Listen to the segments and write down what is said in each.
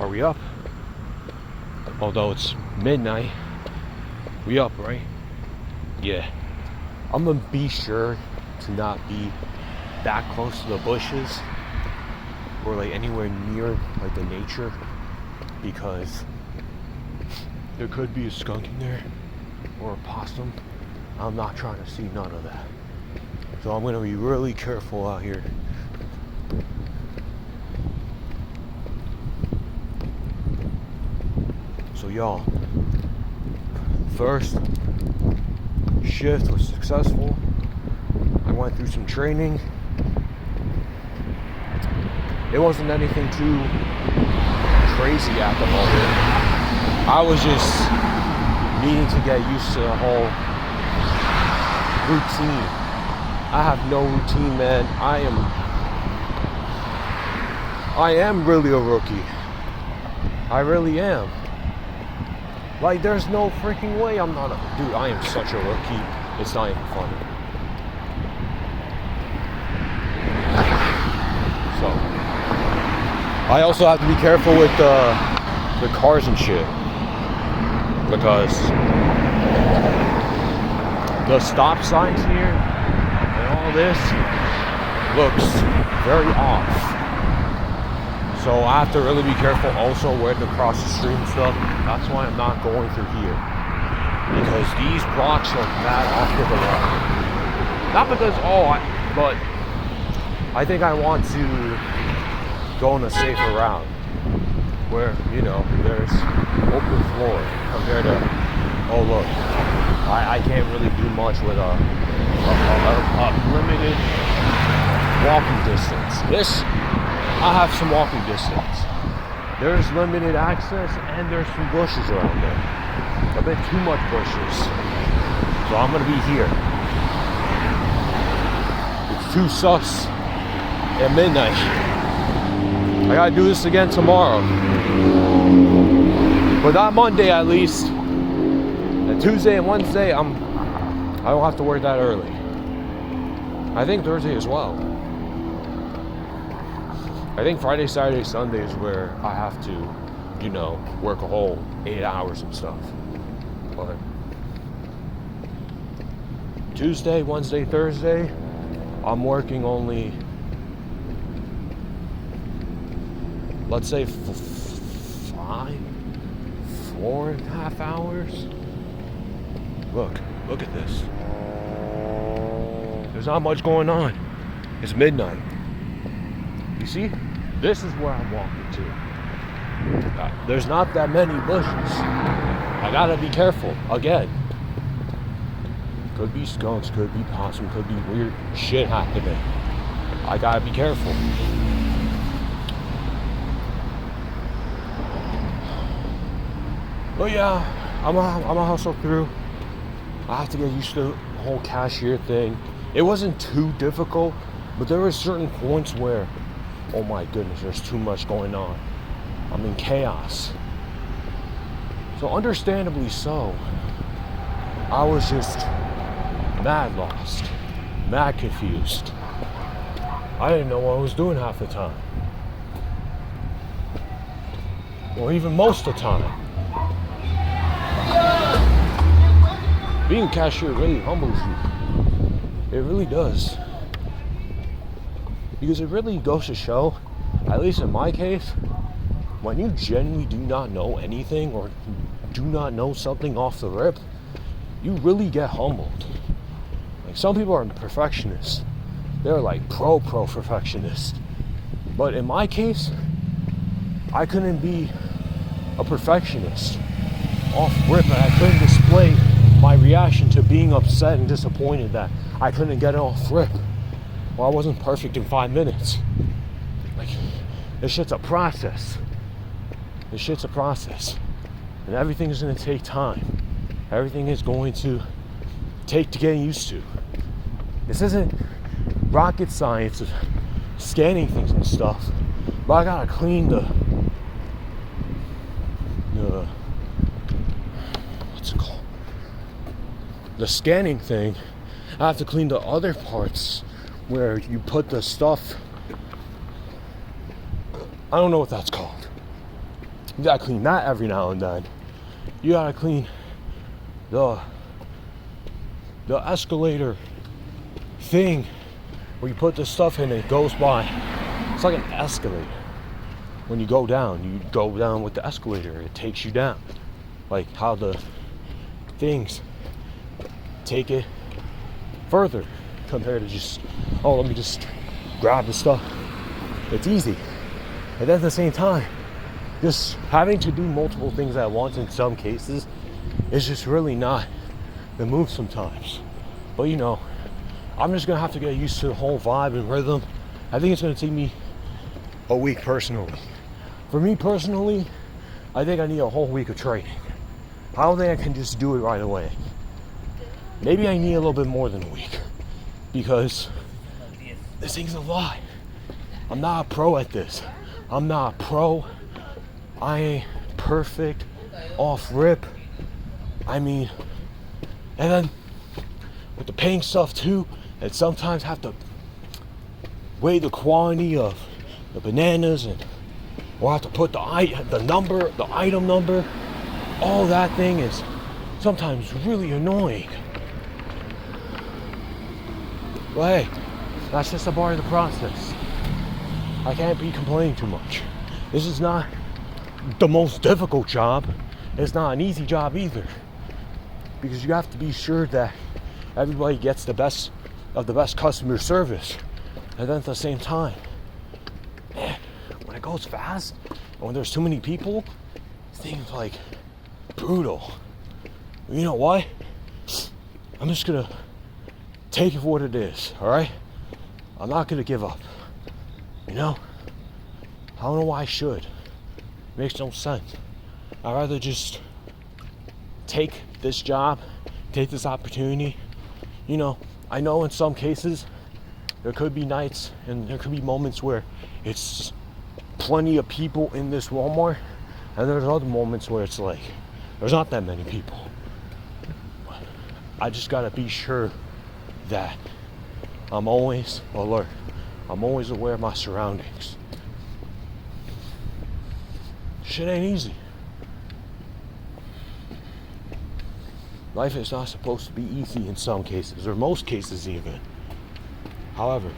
Are we up? Although it's midnight, we up, right? Yeah. I'm gonna be sure to not be that close to the bushes or like anywhere near like the nature, because there could be a skunk in there or a possum. I'm not trying to see none of that. So I'm gonna be really careful out here. So y'all, first shift was successful. I went through some training. It wasn't anything too crazy at the moment. I was just needing to get used to the whole routine. I have no routine, man. I am really a rookie. I really am. Like, there's no freaking way I'm not a... Dude, I am such a rookie. It's not even funny. So, I also have to be careful with the cars and shit. Because the stop signs here and all this looks very off. So I have to really be careful also where to cross the street and stuff. That's why I'm not going through here. Because these blocks are mad off to the left. Not because, but I think I want to go on a safer route. Where, you know, there's open floor compared to, oh look, I can't really do much with a limited walking distance. This, I have some walking distance. There's limited access and there's some bushes around there. A bit too much bushes. So I'm gonna be here. It's too sus at midnight. I gotta do this again tomorrow. But not Monday at least. And Tuesday and Wednesday, I don't have to work that early. I think Thursday as well. I think Friday, Saturday, Sunday is where I have to, you know, work a whole 8 hours and stuff. But Tuesday, Wednesday, Thursday, I'm working only, let's say 4.5 hours. Look at this. There's not much going on. It's midnight. You see? This is where I'm walking to. There's not that many bushes. I gotta be careful. Again. Could be skunks, could be possum, could be weird shit happening. I gotta be careful. But yeah, I'm a hustle through. I have to get used to the whole cashier thing. It wasn't too difficult, but there were certain points where, oh my goodness, there's too much going on. I'm in chaos. So understandably so, I was just mad lost, mad confused. I didn't know what I was doing half the time. Or even most of the time. Being a cashier really humbles you. It really does. Because it really goes to show, at least in my case, when you genuinely do not know anything or do not know something off the rip, you really get humbled. Like, some people are perfectionists. They're like pro perfectionists. But in my case, I couldn't be a perfectionist off rip, and I couldn't display my reaction to being upset and disappointed that I couldn't get it off rip. Well, I wasn't perfect in 5 minutes. Like, this shit's a process. This shit's a process. And everything is gonna take time. Everything is going to take to getting used to. This isn't rocket science of scanning things and stuff. But I gotta clean the what's it called? The scanning thing. I have to clean the other parts where you put the stuff. I don't know what that's called. You gotta clean that every now and then. You gotta clean the escalator thing where you put the stuff in, it goes by. It's like an escalator. When you go down with the escalator, it takes you down. Like how the things take it further compared to just, oh, let me just grab the stuff. It's easy. And at the same time, just having to do multiple things at once in some cases is just really not the move sometimes. But you know, I'm just gonna have to get used to the whole vibe and rhythm. I think it's gonna take me a week personally. For me personally, I think I need a whole week of training. I don't think I can just do it right away. Maybe I need a little bit more than a week, because this thing's a lot. I'm not a pro at this. I'm not a pro. I ain't perfect off rip. I mean, and then with the paying stuff too, and sometimes have to weigh the quantity of the bananas, and or have to put the item number. All that thing is sometimes really annoying. But hey, that's just a part of the process. I can't be complaining too much. This is not the most difficult job. It's not an easy job either, because you have to be sure that everybody gets the best of the best customer service. And then at the same time, man, when it goes fast and when there's too many people, things like brutal. You know what? I'm just gonna take it for what it is, alright? I'm not gonna give up. You know? I don't know why I should. It makes no sense. I'd rather just take this job, take this opportunity. You know, I know in some cases there could be nights and there could be moments where it's plenty of people in this Walmart, and there's other moments where it's like there's not that many people. I just gotta be sure that I'm always alert. I'm always aware of my surroundings. Shit ain't easy. Life is not supposed to be easy in some cases, or most cases even. However,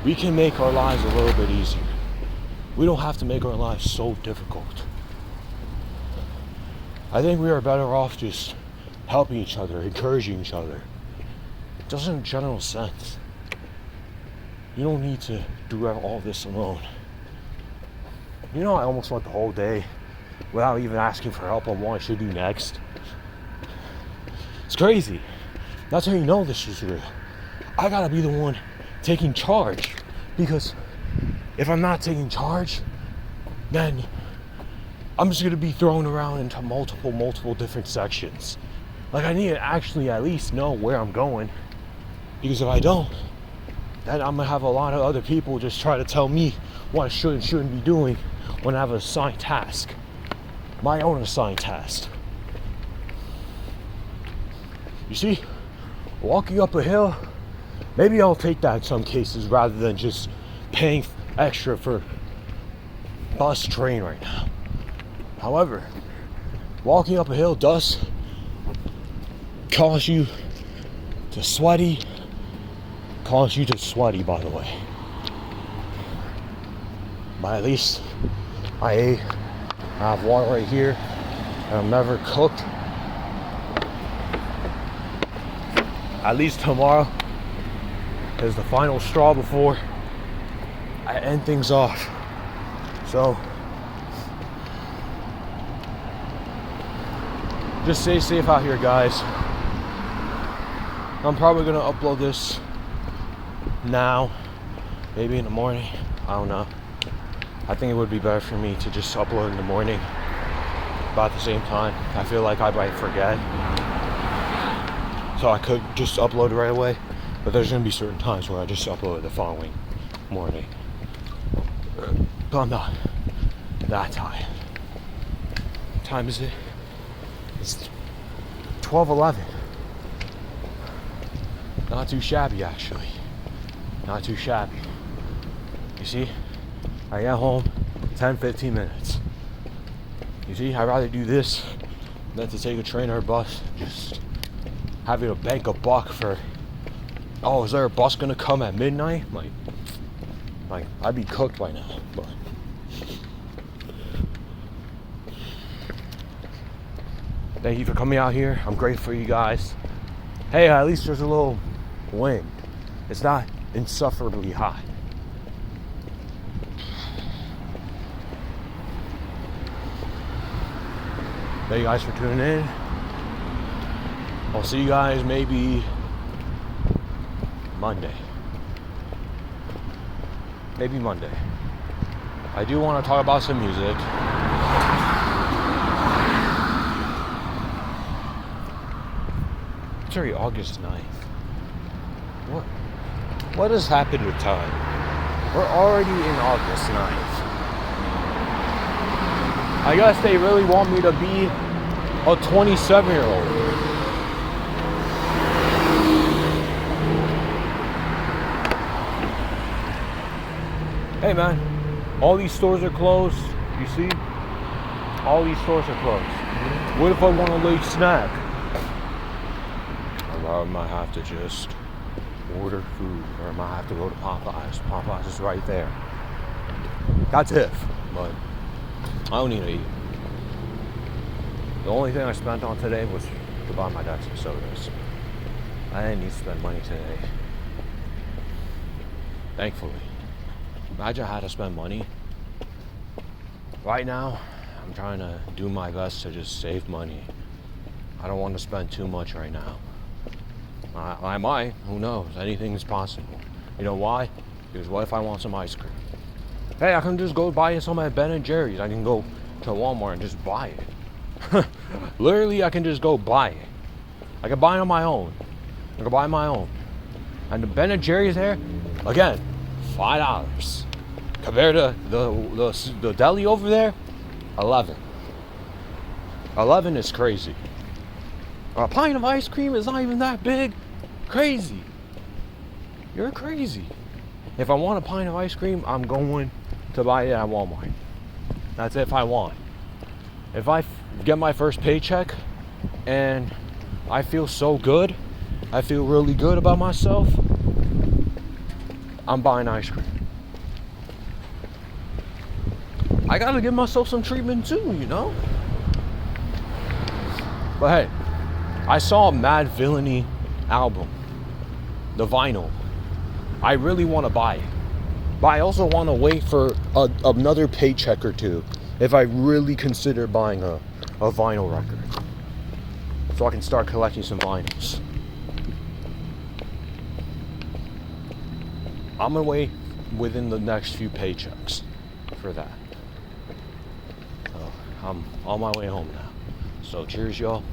we can make our lives a little bit easier. We don't have to make our lives so difficult. I think we are better off just helping each other, encouraging each other. Just in a general sense. You don't need to do all this alone. You know, I almost went the whole day without even asking for help on what I should do next. It's crazy. That's how you know this is real. I gotta be the one taking charge, because if I'm not taking charge, then I'm just gonna be thrown around into multiple different sections. Like, I need to actually at least know where I'm going, because if I don't, then I'm gonna have a lot of other people just try to tell me what I should and shouldn't be doing when I have an assigned task, my own assigned task. You see, walking up a hill, maybe I'll take that in some cases rather than just paying extra for bus, train right now. However, walking up a hill does cause you to sweaty, by the way. But at least I ate, I have water right here, and I'm never cooked. At least tomorrow is the final straw before I end things off. So just stay safe out here, guys. I'm probably gonna upload this now, maybe in the morning. I don't know. I think it would be better for me to just upload in the morning about the same time. I feel like I might forget, so I could just upload right away, but there's gonna be certain times where I just upload the following morning. But I'm not that tired. What time is it? It's 12:11. Not too shabby, actually. Not too shabby. You see, I get home 10-15 minutes. You see, I'd rather do this than to take a train or a bus. Just having to bank a buck for, oh, is there a bus gonna come at midnight? Like I'd be cooked by now. But thank you for coming out here. I'm grateful for you guys. Hey, at least there's a little wind. It's not insufferably hot. Thank you guys for tuning in. I'll see you guys maybe Monday. Maybe Monday. I do want to talk about some music. It's already August 9th. What has happened with time? We're already in August 9th. I guess they really want me to be a 27-year-old. Hey man, all these stores are closed. You see? All these stores are closed. What if I want a late snack? Or I might have to just order food, or I might have to go to Popeyes. Popeyes is right there. That's if, but I don't need to eat. The only thing I spent on today was to buy my dad some sodas. I didn't need to spend money today. Thankfully. Imagine I had to spend money. Right now, I'm trying to do my best to just save money. I don't want to spend too much right now. I might, who knows? Anything is possible. You know why? Because what if I want some ice cream? Hey, I can just go buy some at Ben & Jerry's. I can go to Walmart and just buy it. Literally, I can just go buy it. I can buy it on my own. I can buy my own. And the Ben & Jerry's there, again, $5. Compared to the deli over there, 11. 11 is crazy. A pint of ice cream is not even that big. Crazy. You're crazy. If I want a pint of ice cream, I'm going to buy it at Walmart. That's if I want. If I get my first paycheck and I feel so good, I feel really good about myself, I'm buying ice cream. I gotta give myself some treatment too, you know? But hey, I saw a Mad Villainy album, the vinyl. I really want to buy it. But I also want to wait for another paycheck or two if I really consider buying a vinyl record. So I can start collecting some vinyls. I'm gonna wait within the next few paychecks for that. So I'm on my way home now. So cheers, y'all.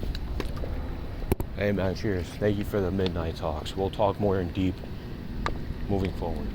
Hey man, cheers. Thank you for the midnight talks. We'll talk more in deep moving forward.